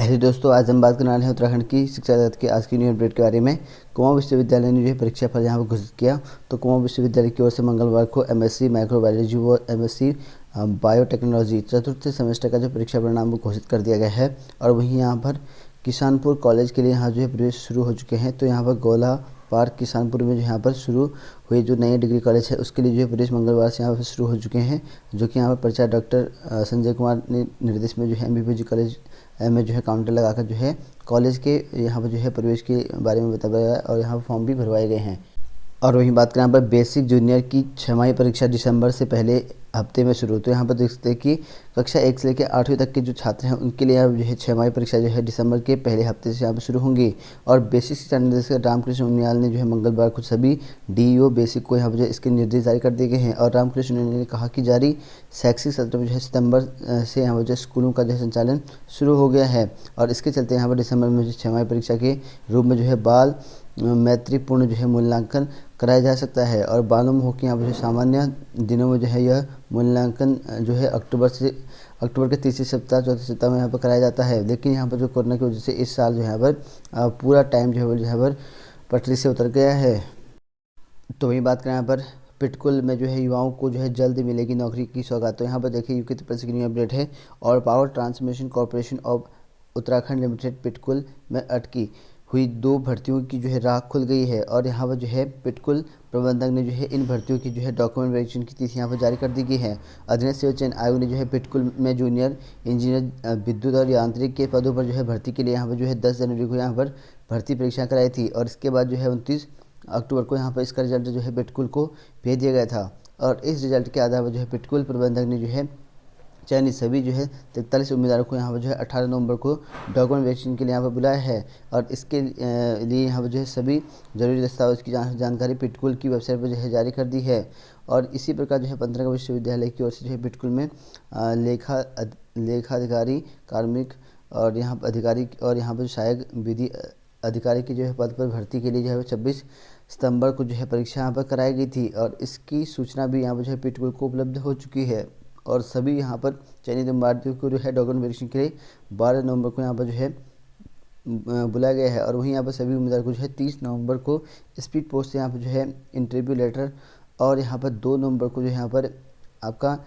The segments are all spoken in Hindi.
हेलो दोस्तों, आज हम बात करने वाले हैं उत्तराखंड की शिक्षा जगत के आज की न्यू अपडेट के बारे में। कुमाऊं विश्वविद्यालय ने जो है परीक्षा फल यहाँ पर घोषित किया। तो कुमाऊं विश्वविद्यालय की ओर से मंगलवार को एमएससी माइक्रोबायोलॉजी व एमएससी बायोटेक्नोलॉजी चतुर्थ सेमेस्टर का जो परीक्षा परिणाम वो घोषित कर दिया गया है। और वहीं यहाँ पर किसानपुर कॉलेज के लिए यहाँ जो है प्रवेश शुरू हो चुके हैं। तो यहाँ पर गोला पार्क किसानपुर में जो यहाँ पर शुरू हुए जो नए डिग्री कॉलेज है उसके लिए जो है प्रवेश मंगलवार से यहाँ पर शुरू हो चुके हैं, जो कि यहाँ पर प्रचार डॉक्टर संजय कुमार ने निर्देश में जो है एमबीपीजी कॉलेज में जो है काउंटर लगाकर जो है कॉलेज के यहाँ पर जो है प्रवेश के बारे में बताया गया और यहाँ पर फॉर्म भी भरवाए गए हैं। और वहीं बात करें यहाँ पर बेसिक जूनियर की छमाही परीक्षा दिसंबर से पहले हफ्ते में शुरू। तो यहाँ पर देख सकते हैं कि कक्षा 1 से लेकर 8वीं तक के जो छात्र हैं उनके लिए अब जो है छमाही परीक्षा जो है दिसंबर के पहले हफ्ते से यहाँ पर शुरू होंगी। और बेसिक शिक्षा निदेशक रामकृष्ण उनियाल ने जो है मंगलवार को सभी डीईओ बेसिक को यहाँ पर जो इसके निर्देश जारी कर दिए गए हैं। और रामकृष्ण उनियाल ने कहा कि जारी शैक्षिक सत्र में जो है सितंबर से यहाँ पर जो स्कूलों का जो है संचालन शुरू हो गया है। और इसके चलते यहाँ पर दिसंबर में जो छमाही परीक्षा के रूप में जो है बाल मैत्रीपूर्ण जो है मूल्यांकन कराया जा सकता है। और मालूम हो कि यहाँ पर जो सामान्य दिनों में जो है यह मूल्यांकन जो है अक्टूबर के तीसरे सप्ताह चौथे सप्ताह में यहाँ पर कराया जाता है। लेकिन यहाँ पर जो कोरोना की वजह से इस साल जो है यहाँ पर पूरा टाइम जो है यहाँ पर पटरी से उतर गया है। तो वही बात करें यहाँ पर पिटकुल में जो है युवाओं को जो है जल्द मिलेगी नौकरी की सौगात। तो यहाँ पर देखिए यूके प्रेस की न्यू अपडेट है। और power transmission corporation of Uttarakhand limited PTCUL में अटकी हुई 2 भर्तियों की जो है राह खुल गई है। और यहाँ पर जो है पिटकुल प्रबंधक ने जो है इन भर्तियों की जो है डॉक्यूमेंट वेरिफिकेशन की तिथि यहाँ पर जारी कर दी गई है। अधीनस्थ सेवा चयन आयोग ने जो है पिटकुल में जूनियर इंजीनियर विद्युत और यांत्रिक के पदों पर जो है भर्ती के लिए यहाँ पर जो है 10 जनवरी को यहाँ पर भर्ती परीक्षा कराई थी। और इसके बाद जो है 29 अक्टूबर को यहाँ पर इसका रिजल्ट जो है पिटकुल को भेज दिया गया था। और इस रिजल्ट के आधार पर जो है पिटकुल प्रबंधक ने जो है चयनित सभी जो है 43 उम्मीदवारों को यहाँ पर जो है 18 नवंबर को डॉक्यूमेंट वेरिफिकेशन के लिए यहाँ पर बुलाया है। और इसके लिए यहाँ पर जो है सभी जरूरी दस्तावेज की जानकारी पिटकुल की वेबसाइट पर जो है जारी कर दी है। और इसी प्रकार जो है 15 विश्वविद्यालय की ओर से जो है पिटकुल में लेखाधिकारी कार्मिक और यहाँ पर अधिकारी और यहाँ पर सहायक विधि अधिकारी की जो है पद पर भर्ती के लिए जो है 26 सितंबर को जो है परीक्षा यहाँ पर कराई गई थी। और इसकी सूचना भी यहाँ पर जो है पिटकुल को उपलब्ध हो चुकी है। और सभी यहाँ पर चयनित उम्मीदवारों को जो है डॉक्यूमेंट वेरिफिकेशन के लिए 12 नवंबर को यहाँ पर जो है बुलाया गया है। और वहीं यहाँ पर सभी उम्मीदवार को जो है 30 नवंबर को स्पीड पोस्ट से यहाँ पर जो है इंटरव्यू लेटर और यहाँ पर 2 नवंबर को जो है यहाँ पर आपका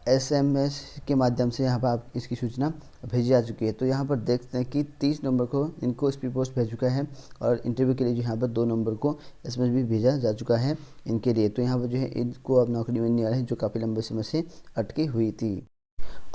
SMS के माध्यम से यहाँ पर आप इसकी सूचना भेजी जा चुकी है। तो यहाँ पर देखते हैं कि 30 नवंबर को इनको स्पीड पोस्ट भेज चुका है और इंटरव्यू के लिए जो यहाँ पर 2 नवंबर को SMS भी भेजा जा चुका है इनके लिए। तो यहाँ पर जो है इनको अब नौकरी मिलने वाली है जो काफ़ी लंबे समय से अटकी हुई थी।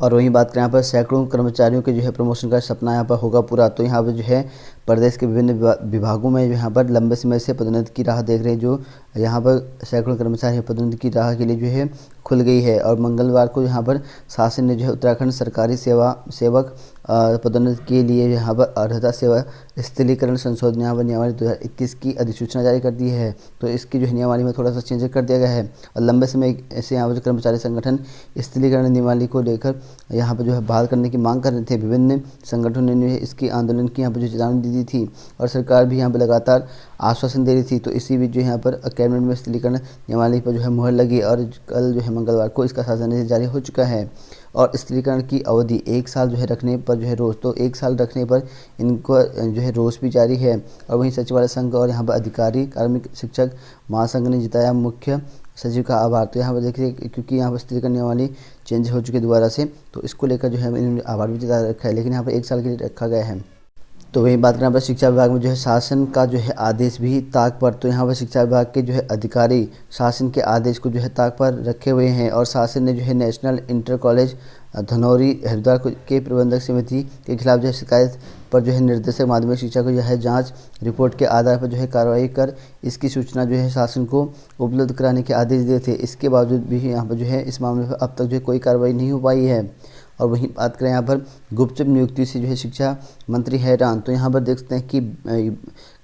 और वहीं बात करें यहाँ पर सैकड़ों कर्मचारियों के जो है प्रमोशन का सपना यहाँ पर होगा पूरा। तो यहाँ पर जो है प्रदेश के विभिन्न विभागों में जो यहाँ पर लंबे समय से पदोन्नति की राह देख रहे हैं, जो यहाँ पर सैकड़ों कर्मचारी पदोन्नति की राह के लिए जो है खुल गई है। और मंगलवार को यहाँ पर शासन ने जो है उत्तराखंड सरकारी सेवक पदोन्नति के लिए यहाँ पर अर्हता सेवा स्थिरीकरण संशोधन यहाँ पर नियमावली 2021 की अधिसूचना जारी कर दी है। तो इसकी जो है नियमावली में थोड़ा सा चेंज कर दिया गया है। और लंबे समय से यहाँ पर जो कर्मचारी संगठन स्थिरीकरण नियमावली को लेकर यहाँ पर जो है बहाल करने की मांग कर रहे थे। विभिन्न संगठनों ने इसकी आंदोलन की यहाँ पर जो चेतावनी दी थी और सरकार भी यहाँ पर लगातार आश्वासन दे रही थी। तो इसी बीच जो यहाँ पर कैबिनेट में स्थिरीकरण नियमावली पर जो है मुहर लगी और कल जो है मंगलवार को इसका शासन जारी हो चुका है। और स्थिरीकरण की अवधि 1 साल जो है रखने पर जो है रोज, तो 1 साल रखने पर इनको जो है रोज भी जारी है। और वहीं सचिवालय संघ और यहाँ पर अधिकारी कार्मिक शिक्षक महासंघ ने जताया मुख्य सचिव का आभार। तो यहाँ पर देखिए क्योंकि यहाँ पर स्थिरीकरण नियमावली चेंज हो चुकी है दोबारा से, तो इसको लेकर जो है इन्होंने आभार भी जता रखा है, लेकिन यहाँ पर 1 साल के लिए रखा गया है। तो वही बात करें पर शिक्षा विभाग में जो है शासन का जो है आदेश भी ताक पर। तो यहाँ पर शिक्षा विभाग के जो है अधिकारी शासन के आदेश को जो है ताक पर रखे हुए हैं। और शासन ने जो है national inter college Dhanauri Haridwar के प्रबंधक समिति के खिलाफ जो है शिकायत पर जो है निर्देशक माध्यमिक शिक्षा को जो है जांच रिपोर्ट के आधार पर जो है कार्रवाई कर इसकी सूचना जो है शासन को उपलब्ध कराने के आदेश दिए थे। इसके बावजूद भी यहाँ पर जो है इस मामले पर अब तक जो है कोई कार्रवाई नहीं हो पाई है। और वहीं बात करें यहाँ पर गुपचुप नियुक्ति से जो है शिक्षा मंत्री हैरान। तो यहाँ पर देख सकते हैं कि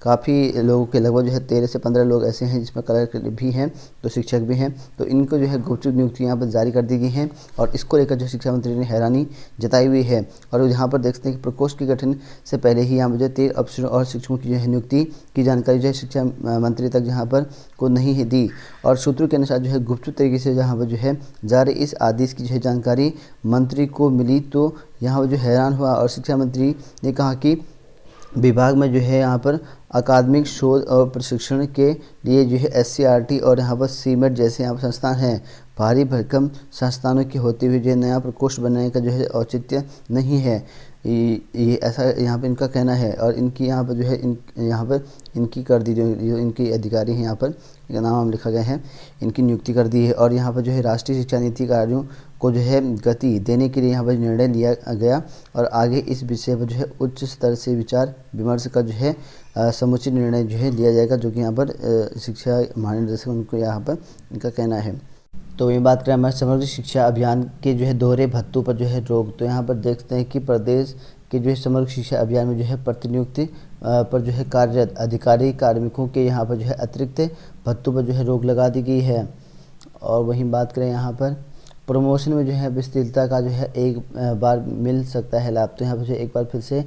काफ़ी लोगों के लगभग जो है 13 से 15 लोग ऐसे हैं जिसमें क्लर्क भी हैं, तो शिक्षक भी हैं, तो इनको जो है गुपचुप नियुक्ति यहाँ पर जारी कर दी गई हैं और इसको लेकर जो शिक्षा मंत्री ने हैरानी जताई हुई है। और यहाँ पर देखते हैं कि प्रकोष्ठ के गठन से पहले ही यहाँ पर जो 13 अफसरों और शिक्षकों की जो है नियुक्ति की जानकारी जो है शिक्षा मंत्री तक यहाँ पर को नहीं है दी और सूत्रों के अनुसार जो है गुपचुप तरीके से जहाँ पर जो है जारी इस आदेश की जो है जानकारी मंत्री को मिली, तो यहाँ पर जो हैरान हुआ और शिक्षा मंत्री ने कहा कि विभाग में जो है यहाँ पर अकादमिक शोध और प्रशिक्षण के लिए जो है SCRT और यहाँ पर सीमेट जैसे यहाँ पर संस्थान हैं, भारी भरकम संस्थानों की होते हुए जो नया प्रकोष्ठ बनाने का जो है औचित्य नहीं है। ये ऐसा यहाँ पर इनका कहना है और इनकी यहाँ पर जो है यहाँ पर इनकी कर दी जो इनकी अधिकारी हैं यहाँ पर नाम लिखा गया है, इनकी नियुक्ति कर दी है और यहाँ पर जो है राष्ट्रीय शिक्षा नीति कार्यों को जो है गति देने के लिए यहाँ पर निर्णय लिया गया और आगे इस विषय पर जो है उच्च स्तर से विचार विमर्श का जो है समुचित निर्णय जो है लिया जाएगा, जो कि यहाँ पर शिक्षा महानिदेशक उनको यहाँ पर इनका कहना है। तो ये बात करें हमारे समग्र शिक्षा अभियान के जो है दोहरे भत्तों पर जो है रोक, तो यहाँ पर देखते हैं कि प्रदेश के जो है समग्र शिक्षा अभियान में जो है प्रतिनियुक्ति पर जो है कार्यरत अधिकारी कार्मिकों के यहाँ पर जो है अतिरिक्त भत्तों पर जो है रोक लगा दी गई है। और वहीं बात करें यहाँ पर प्रमोशन में जो है विस्तीर्णता का जो है एक बार मिल सकता है लाभ, तो यहाँ पर जो एक बार फिर से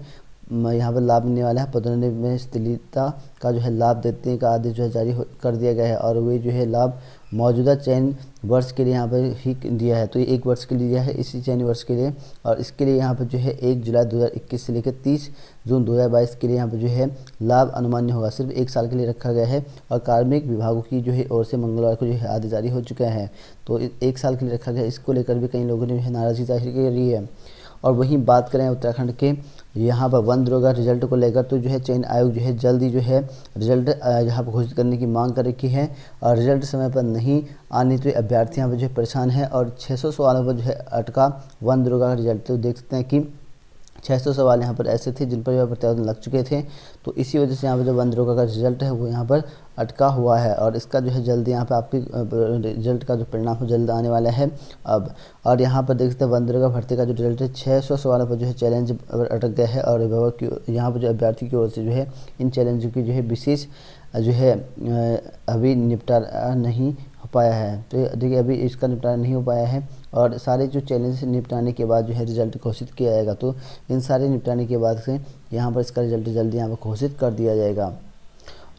यहाँ पर लाभ मिलने वाला है। पदोन्नति में स्थिरता का जो है लाभ देने का आदेश जो है जारी कर दिया गया है और वे जो है लाभ मौजूदा चयन वर्ष के लिए यहाँ पर ही दिया है, तो ये 1 वर्ष के लिए दिया है इसी चयन वर्ष के लिए और इसके लिए यहाँ पर जो है 1 जुलाई 2021 से लेकर 30 जून 2022 के लिए यहाँ पर जो है लाभ अनुमान्य होगा, सिर्फ 1 साल के लिए रखा गया है। और कार्मिक विभागों की जो है ओर से मंगलवार को जो है आदेश जारी हो चुका है, तो 1 साल के लिए रखा गया। इसको लेकर भी कई लोगों ने जो है नाराजगी जाहिर करी है। और वहीं बात करें उत्तराखंड के यहाँ पर वन दरोगा रिजल्ट को लेकर, तो जो है चयन आयोग जो है जल्दी जो है रिजल्ट यहाँ पर घोषित करने की मांग कर रखी है और रिजल्ट समय पर नहीं आने तो अभ्यर्थी यहाँ पर जो है परेशान है और 600 सवालों पर जो है अटका वन दरोगा का रिजल्ट। तो देख सकते हैं कि 600 सवाल यहाँ पर ऐसे थे जिन पर यह प्रत्यावर्तन लग चुके थे, तो इसी वजह से यहाँ पर जो वन दरोगा का रिजल्ट है वो यहाँ पर अटका हुआ है और इसका जो है जल्दी यहाँ पर आपकी रिजल्ट का जो परिणाम है जल्द आने वाला है अब। और यहाँ पर देख सकते हैं वन दरोगा भर्ती का जो रिजल्ट है 600 सवालों पर जो है चैलेंज अटक गया है और यहाँ पर जो अभ्यर्थी की ओर से जो है इन चैलेंजों की जो है विशेष जो है अभी निपटारा नहीं हो पाया है। तो देखिए अभी इसका निपटारा नहीं हो पाया है और सारे जो चैलेंज निपटाने के बाद जो है रिजल्ट घोषित किया जाएगा, तो इन सारे निपटाने के बाद से यहाँ पर इसका रिजल्ट जल्दी यहाँ पर घोषित कर दिया जाएगा।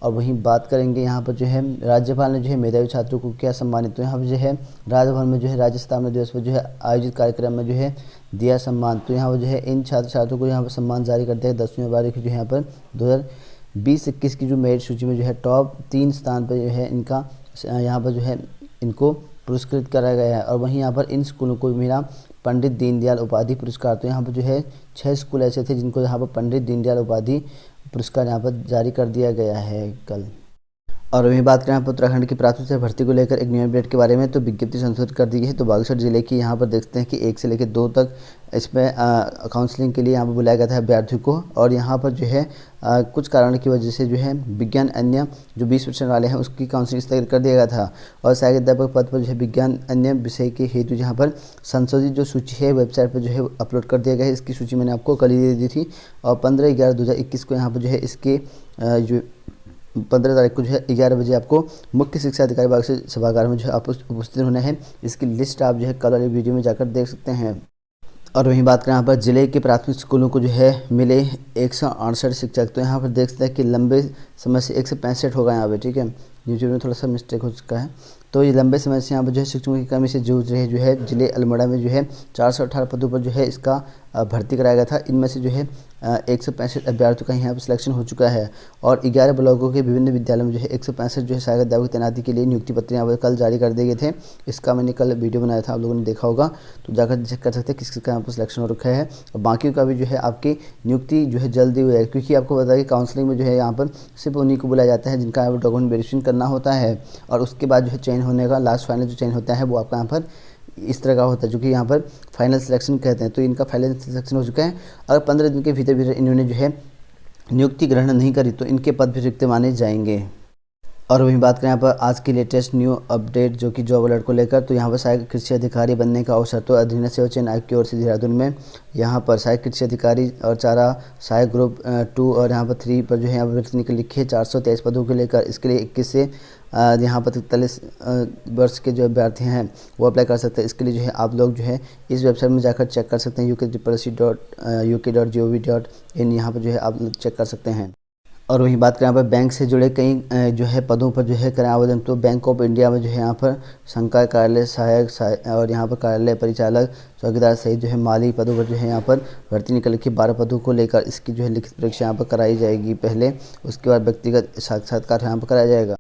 और वहीं बात करेंगे यहाँ पर जो है राज्यपाल ने जो है मेधावी छात्रों को क्या सम्मानित, तो यहाँ पर जो है राजभवन में जो है राज्य स्थापना दिवस पर जो है आयोजित कार्यक्रम में जो है दिया सम्मान, तो यहाँ पर जो है इन छात्र छात्रों को यहाँ पर सम्मान जारी करते हैं 10वीं बार की जो यहाँ पर 2020-21 की जो मेरिट सूची में जो है टॉप 3 स्थान पर जो है इनका यहाँ पर जो है इनको पुरस्कृत कराया गया है। और वहीं यहाँ पर इन स्कूलों को मिला पंडित दीनदयाल उपाधि पुरस्कार, तो यहाँ पर जो है 6 स्कूल ऐसे थे जिनको यहाँ पर पंडित दीनदयाल उपाधि पुरस्कार यहाँ पर जारी कर दिया गया है कल। और वहीं बात करें यहाँ पर उत्तराखंड की प्राथमिक शिक्षा भर्ती को लेकर एक न्यू अपडेट के बारे में, तो विज्ञप्ति संशोधित कर दी गई है। तो बागेश्वर जिले की यहाँ पर देखते हैं कि 1 से लेकर 2 तक इसमें काउंसलिंग के लिए यहाँ पर बुलाया गया था अभ्यर्थियों को और यहाँ पर जो है कुछ कारण की वजह से जो है विज्ञान अन्य जो 20% वाले हैं उसकी काउंसलिंग स्थगित कर दिया गया था और सहायक अध्यापक पद पर जो है विज्ञान अन्य विषय के हेतु जहाँ पर संशोधित जो सूची है वेबसाइट पर जो है अपलोड कर दिया गया है। इसकी सूची मैंने आपको कल ही दे दी थी और 15/11/2021 को यहाँ पर जो है इसके जो 15 तारीख को जो है 11 बजे आपको मुख्य शिक्षा अधिकारी बागेश्वर सभागार में जो है आप उपस्थित होना है। इसकी लिस्ट आप जो है कल वाली वीडियो में जाकर देख सकते हैं। और वहीं बात करें यहाँ पर जिले के प्राथमिक स्कूलों को जो है मिले 168 शिक्षक, तो यहाँ पर देख सकते हैं कि लंबे समय से 165 होगा यहाँ पे, ठीक है, यूट्यूब में थोड़ा सा मिस्टेक हो चुका है। तो ये लंबे समय से यहाँ पर जो है शिक्षकों की कमी से जूझ रहे जो है जिले अल्मोड़ा में जो है 418 पदों पर जो है इसका भर्ती कराया गया था। इनमें से जो है 165 अभ्यर्थियों का यहाँ पर सिलेक्शन हो चुका है और 11 ब्लॉकों के विभिन्न विद्यालयों में जो है 165 जो है सहायक अध्यापक की तैनाती के लिए नियुक्ति पत्र यहाँ पर कल जारी कर दिए गए थे। इसका मैंने कल वीडियो बनाया था, आप लोगों ने देखा होगा, तो जाकर चेक कर सकते हैं किस किसका यहाँ पर सिलेक्शन हो रखा है और बाकी का भी जो है आपकी नियुक्ति जो है जल्दी हुई है, क्योंकि आपको पता है कि काउंसलिंग में जो है यहाँ पर सिर्फ उन्हीं को बुलाया जाता है जिनका यहाँ पर डॉक्यूमेंट वेरिफिकेशन करना होता है और उसके बाद जो है चयन होने का लास्ट फाइनल जो चयन होता है वो आपका यहाँ पर इस तरह का होता है, जो कि यहाँ पर फाइनल सिलेक्शन कहते हैं। तो इनका फाइनल सिलेक्शन हो चुका है। अगर 15 दिन के भीतर इन्होंने जो है नियुक्ति ग्रहण नहीं करी तो इनके पद भी रिक्त माने जाएंगे। और वहीं बात करें यहाँ पर आज की लेटेस्ट न्यू अपडेट जो कि जॉब अलर्ट को लेकर, तो यहाँ पर सहायक कृषि अधिकारी बनने का अवसर तो अधीनस्थ सेवा चयन आयोग की ओर से देहरादून में यहाँ पर सहायक कृषि अधिकारी और चारा सहायक ग्रुप 2 और यहाँ पर 3 पर जो है यहाँ पर भर्ती निकल लिखे 423 पदों को लेकर। इसके लिए 21 से यहाँ पर 43 वर्ष के जो अभ्यर्थी हैं वो अप्लाई कर सकते हैं। इसके लिए जो है आप लोग जो है इस वेबसाइट में जाकर चेक कर सकते हैं uk.uk.gov.in, यहाँ पर जो है आप चेक कर सकते हैं। और वहीं बात करें यहाँ पर बैंक से जुड़े कई जो है पदों पर जो है करें आवेदन, तो बैंक ऑफ इंडिया में जो है यहाँ पर संकाय कार्यालय सहायक और यहाँ पर कार्यालय परिचालक चौकीदार सहित जो है माली पदों पर जो है यहाँ पर भर्ती निकल के 12 पदों को लेकर इसकी जो है लिखित परीक्षा यहाँ पर कराई जाएगी पहले, उसके बाद व्यक्तिगत साक्षात्कार यहाँ पर कराया जाएगा।